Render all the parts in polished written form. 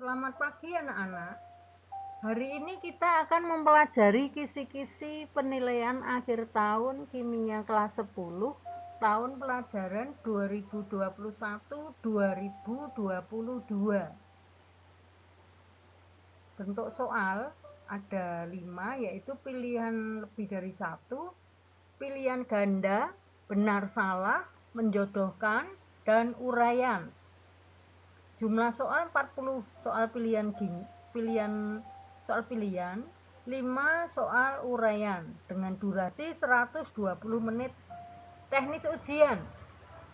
Selamat pagi anak-anak. Hari ini kita akan mempelajari kisi-kisi penilaian akhir tahun kimia kelas 10 tahun pelajaran 2021-2022. Bentuk soal ada 5, yaitu pilihan lebih dari 1, pilihan ganda, benar salah, menjodohkan, dan uraian. Jumlah soal 40 soal pilihan, 5 soal uraian dengan durasi 120 menit. Teknis ujian: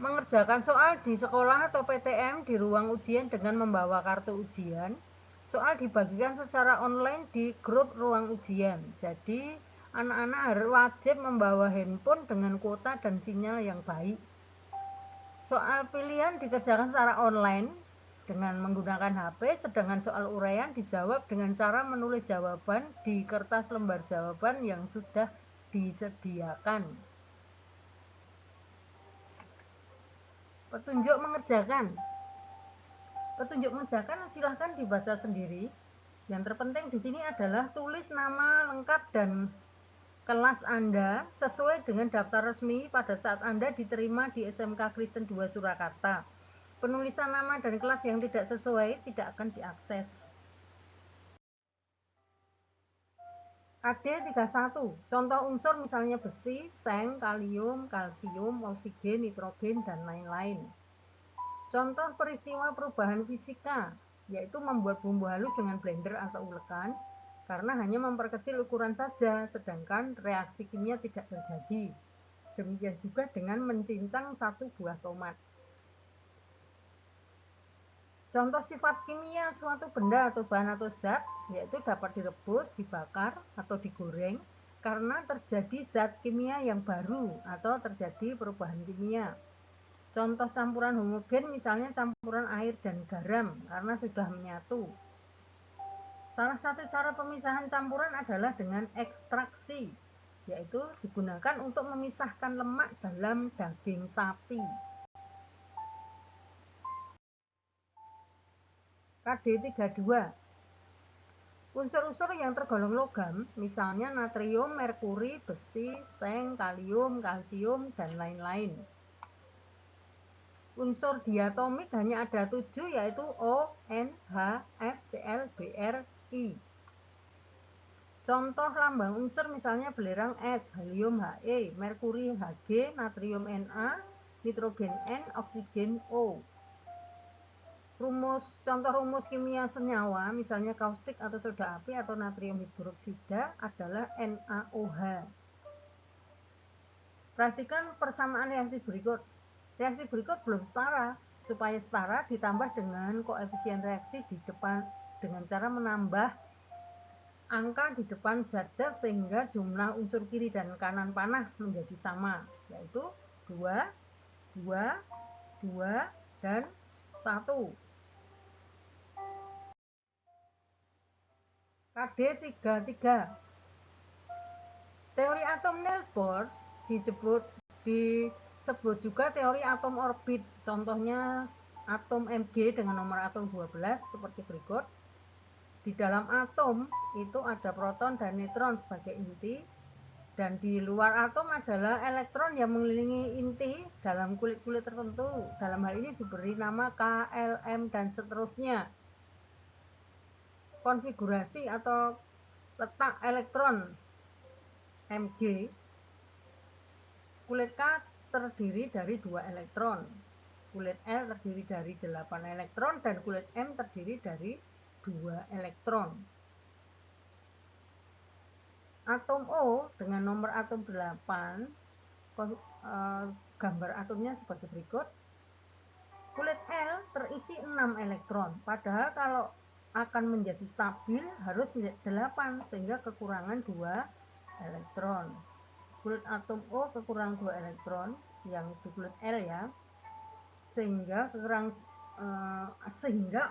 mengerjakan soal di sekolah atau PTM di ruang ujian dengan membawa kartu ujian. Soal dibagikan secara online di grup ruang ujian. Jadi anak-anak harus wajib membawa handphone dengan kuota dan sinyal yang baik. Soal pilihan dikerjakan secara online dengan menggunakan HP, sedangkan soal uraian dijawab dengan cara menulis jawaban di kertas lembar jawaban yang sudah disediakan. Petunjuk mengerjakan. Petunjuk mengerjakan silahkan dibaca sendiri. Yang terpenting di sini adalah tulis nama lengkap dan kelas Anda sesuai dengan daftar resmi pada saat Anda diterima di SMK Kristen 2 Surakarta. Penulisan nama dan kelas yang tidak sesuai tidak akan diakses. AD31, contoh unsur misalnya besi, seng, kalium, kalsium, oksigen, nitrogen, dan lain-lain. Contoh peristiwa perubahan fisika, yaitu membuat bumbu halus dengan blender atau ulekan, karena hanya memperkecil ukuran saja, sedangkan reaksi kimia tidak terjadi. Demikian juga dengan mencincang satu buah tomat. Contoh sifat kimia suatu benda atau bahan atau zat, yaitu dapat direbus, dibakar, atau digoreng karena terjadi zat kimia yang baru atau terjadi perubahan kimia. Contoh campuran homogen misalnya campuran air dan garam karena sudah menyatu. Salah satu cara pemisahan campuran adalah dengan ekstraksi, yaitu digunakan untuk memisahkan lemak dalam daging sapi. KD32, unsur-unsur yang tergolong logam, misalnya natrium, merkuri, besi, seng, kalium, kalsium, dan lain-lain. Unsur diatomik hanya ada 7, yaitu O, N, H, F, Cl, Br, I. Contoh lambang unsur misalnya belerang S, helium He, merkuri Hg, natrium Na, nitrogen N, oksigen O. Contoh rumus kimia senyawa misalnya kaustik atau soda api atau natrium hidroksida adalah NaOH. Perhatikan persamaan reaksi berikut. Reaksi berikut belum setara. Supaya setara ditambah dengan koefisien reaksi di depan dengan cara menambah angka di depan zat-zat sehingga jumlah unsur kiri dan kanan panah menjadi sama, yaitu 2, 2, 2, dan 1. KD33. Teori atom Niels Bohr disebut juga teori atom orbit. Contohnya atom Mg dengan nomor atom 12 seperti berikut. Di dalam atom itu ada proton dan neutron sebagai inti, dan di luar atom adalah elektron yang mengelilingi inti dalam kulit-kulit tertentu. Dalam hal ini diberi nama K, L, M, dan seterusnya. Konfigurasi atau letak elektron Mg, kulit K terdiri dari 2 elektron, kulit L terdiri dari 8 elektron, dan kulit M terdiri dari 2 elektron. Atom O dengan nomor atom 8, gambar atomnya seperti berikut. Kulit L terisi 6 elektron, padahal kalau akan menjadi stabil harus menjadi 8, sehingga kekurangan 2 elektron. Kulit atom O kekurangan 2 elektron, yang di kulit L ya, sehingga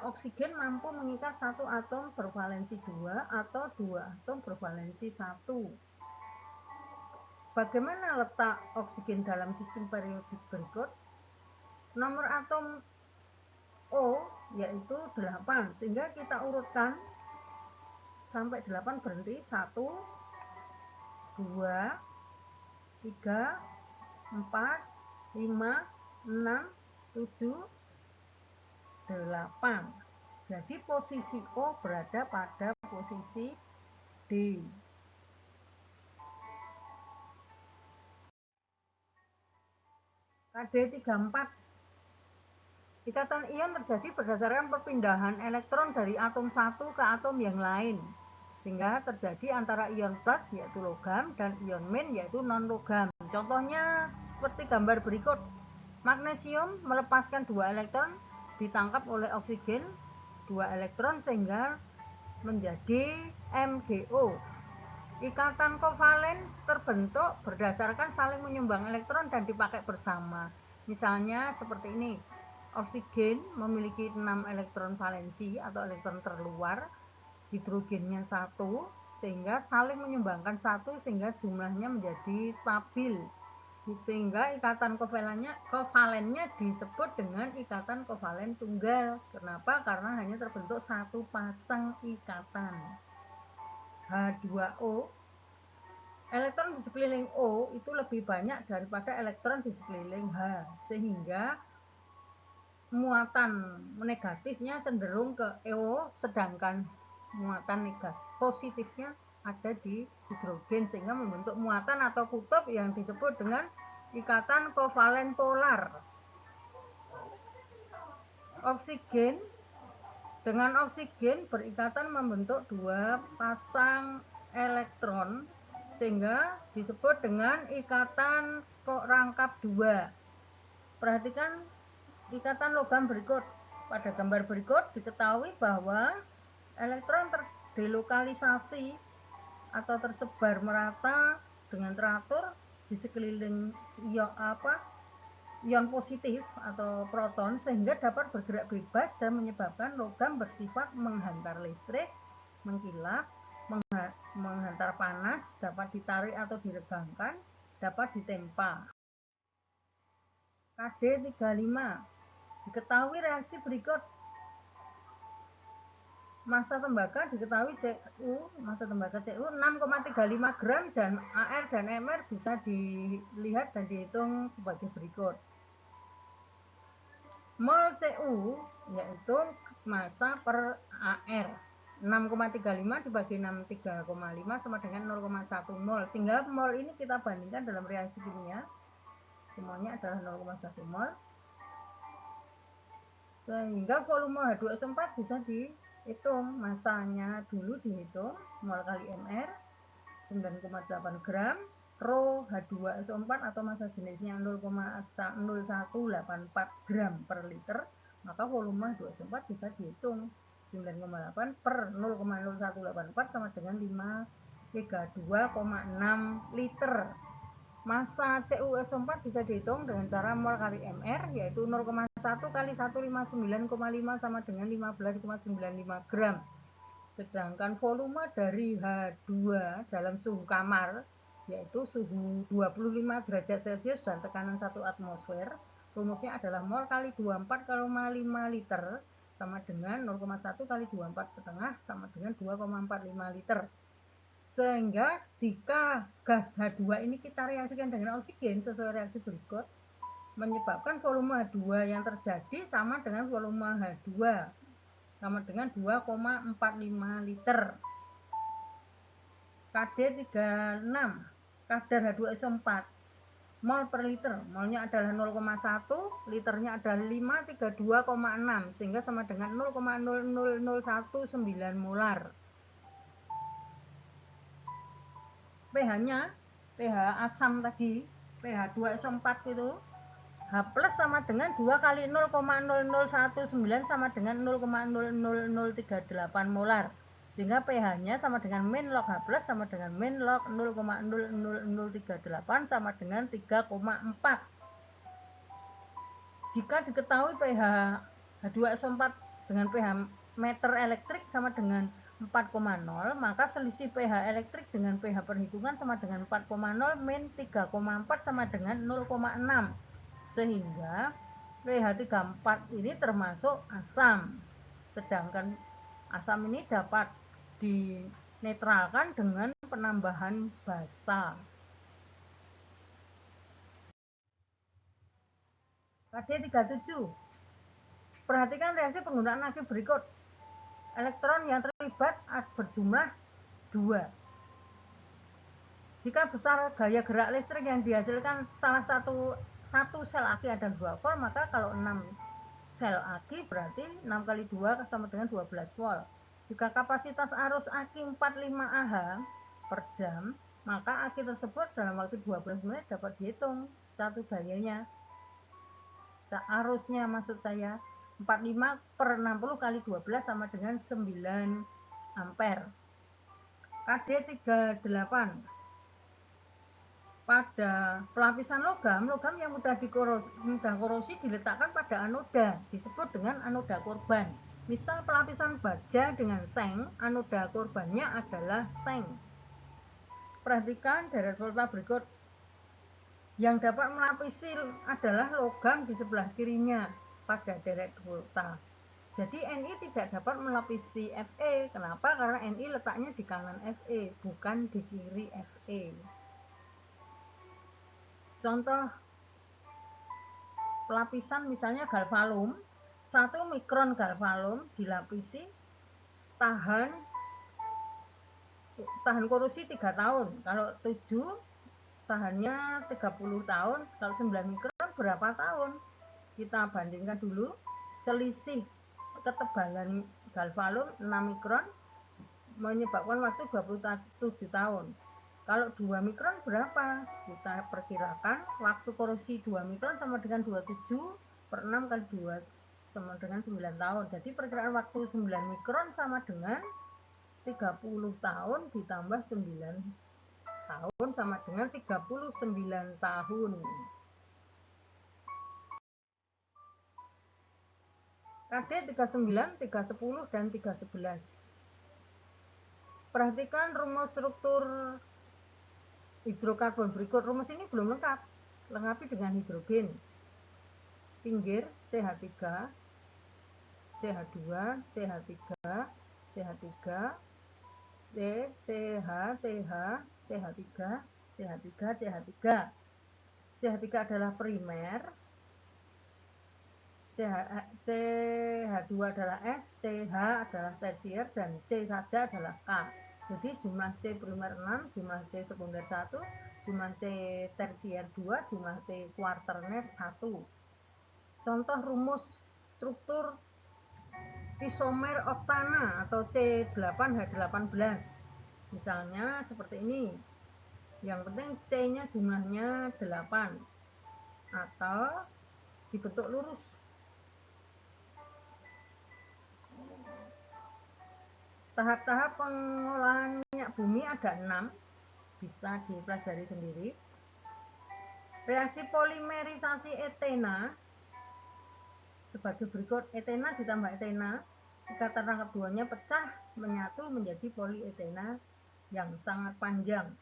oksigen mampu mengikat satu atom bervalensi 2 atau 2 atom bervalensi 1. Bagaimana letak oksigen dalam sistem periodik berikut? Nomor atom O yaitu 8, sehingga kita urutkan sampai 8 berhenti 1 2 3 4 5 6 7 8. Jadi posisi O berada pada posisi D. KD34. Ikatan ion terjadi berdasarkan perpindahan elektron dari atom satu ke atom yang lain, sehingga terjadi antara ion plus yaitu logam dan ion min yaitu non logam. Contohnya seperti gambar berikut. Magnesium melepaskan 2 elektron ditangkap oleh oksigen 2 elektron sehingga menjadi MgO. Ikatan kovalen terbentuk berdasarkan saling menyumbang elektron dan dipakai bersama. Misalnya seperti ini. Oksigen memiliki 6 elektron valensi atau elektron terluar, hidrogennya 1, sehingga saling menyumbangkan 1 sehingga jumlahnya menjadi stabil. Sehingga ikatan kovalennya disebut dengan ikatan kovalen tunggal. Kenapa? Karena hanya terbentuk satu pasang ikatan. H2O, elektron di sekeliling O itu lebih banyak daripada elektron di sekeliling H, sehingga muatan negatifnya cenderung ke O, sedangkan muatan positifnya ada di hidrogen, sehingga membentuk muatan atau kutub yang disebut dengan ikatan kovalen polar. Oksigen dengan oksigen berikatan membentuk 2 pasang elektron, sehingga disebut dengan ikatan rangkap 2. Perhatikan ikatan logam berikut. Pada gambar berikut diketahui bahwa elektron terdelokalisasi atau tersebar merata dengan teratur di sekeliling ion positif atau proton, sehingga dapat bergerak bebas dan menyebabkan logam bersifat menghantar listrik, mengkilap, menghantar panas, dapat ditarik atau diregangkan, dapat ditempa. KD35. Diketahui reaksi berikut. Massa tembaga diketahui massa tembaga Cu 6,35 gram dan AR dan MR bisa dilihat dan dihitung sebagai berikut. Mol Cu yaitu massa per AR. 6,35 dibagi 63,5 sama dengan 0,1 mol. Sehingga mol ini kita bandingkan dalam reaksi kimia. Semuanya adalah 0,1 mol. Sehingga volume H2SO4 bisa dihitung. Masanya dulu dihitung, mol kali mR 9,8 gram, rho H2SO4 atau massa jenisnya 0,0184 gram per liter, maka volume H2SO4 bisa dihitung 9,8 per 0,0184 sama dengan 532,6 liter. Massa CuSO4 bisa dihitung dengan cara mol kali mR, yaitu 0,1 kali 159,5 sama dengan 15,95 gram. Sedangkan volume dari H2 dalam suhu kamar, yaitu suhu 25 derajat Celcius dan tekanan 1 atmosfer, rumusnya adalah mol kali 24,5 liter sama dengan 0,1 kali 24 setengah sama dengan 2,45 liter. Sehingga jika gas H2 ini kita reaksikan dengan oksigen sesuai reaksi berikut, menyebabkan volume H2 yang terjadi sama dengan volume H2 sama dengan 2,45 liter. KD36, kadar H2SO4 mol per liter, molnya adalah 0,1, liternya adalah 532,6 sehingga sama dengan 0,00019 molar. pH-nya, pH asam tadi, pH 2SO4 itu H plus sama dengan 2 kali 0,0019 sama dengan 0,00038 molar. Sehingga pH-nya sama dengan min log H plus sama dengan min log 0,00038 sama dengan 3,4. Jika diketahui pH H2SO4 dengan pH meter elektrik sama dengan 4,0, maka selisih pH elektrik dengan pH perhitungan sama dengan 4,0 min 3,4 sama dengan 0,6. Sehingga pH34 ini termasuk asam, sedangkan asam ini dapat dinetralkan dengan penambahan basa. KD37. Perhatikan reaksi penggunaan nagi berikut. Elektron yang terlibat berjumlah 2. Jika besar gaya gerak listrik yang dihasilkan salah satu sel aki ada 2 volt, maka kalau 6 sel aki berarti 6 kali 2 sama dengan 12 volt. Jika kapasitas arus aki 45 Ah per jam, maka aki tersebut dalam waktu 12 menit dapat dihitung satu dayanya. Arusnya maksud saya 45 per 60 kali 12 sama dengan 9 ampere. KD38. Pada pelapisan logam yang mudah korosi diletakkan pada anoda, disebut dengan anoda korban. Misal pelapisan baja dengan seng, anoda korbannya adalah seng. Perhatikan deret volta berikut. Yang dapat melapisi adalah logam di sebelah kirinya pada deret volta. Jadi Ni tidak dapat melapisi Fe. Kenapa? Karena Ni letaknya di kanan Fe, bukan di kiri Fe. Contoh pelapisan misalnya galvalum, 1 mikron galvalum dilapisi tahan korosi 3 tahun. Kalau 7 tahannya 30 tahun, kalau 9 mikron berapa tahun? Kita bandingkan dulu selisih ketebalan galvalum 6 mikron menyebabkan waktu 27 tahun. Kalau 2 mikron berapa? Kita perkirakan waktu korosi 2 mikron sama dengan 27 per 6 kali 2 sama dengan 9 tahun. Jadi perkiraan waktu 9 mikron sama dengan 30 tahun ditambah 9 tahun sama dengan 39 tahun. KD 39, 310, dan 311. Perhatikan rumus struktur hidrokarbon berikut. Rumus ini belum lengkap. Lengkapi dengan hidrogen. Pinggir CH3, CH2, CH3, CH3, C, CH, CH, CH3, CH3, CH3. CH3 adalah primer, CH2 adalah S, CH adalah tersier, dan C saja adalah K. Jadi jumlah C primer 6, jumlah C sekunder 1, jumlah C tersier 2, jumlah C kuarterner 1. Contoh rumus struktur isomer oktana atau C8H18. Misalnya seperti ini. Yang penting C-nya jumlahnya 8 atau dibentuk lurus. Tahap-tahap pengolahan minyak bumi ada 6, bisa dipelajari sendiri. Reaksi polimerisasi etena sebagai berikut. Etena ditambah etena, ikatan rangkap duanya pecah menyatu menjadi polietena yang sangat panjang.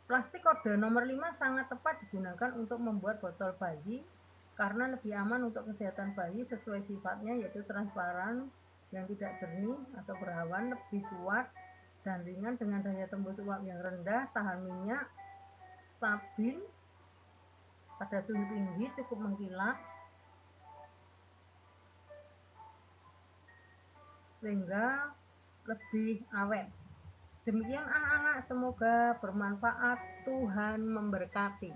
Plastik kode nomor 5 sangat tepat digunakan untuk membuat botol bayi karena lebih aman untuk kesehatan bayi sesuai sifatnya, yaitu transparan yang tidak jernih atau berawan, lebih kuat dan ringan dengan daya tembus uap yang rendah, tahan minyak, stabil pada suhu tinggi, cukup mengkilap, sehingga lebih awet. Demikian anak-anak, semoga bermanfaat. Tuhan memberkati.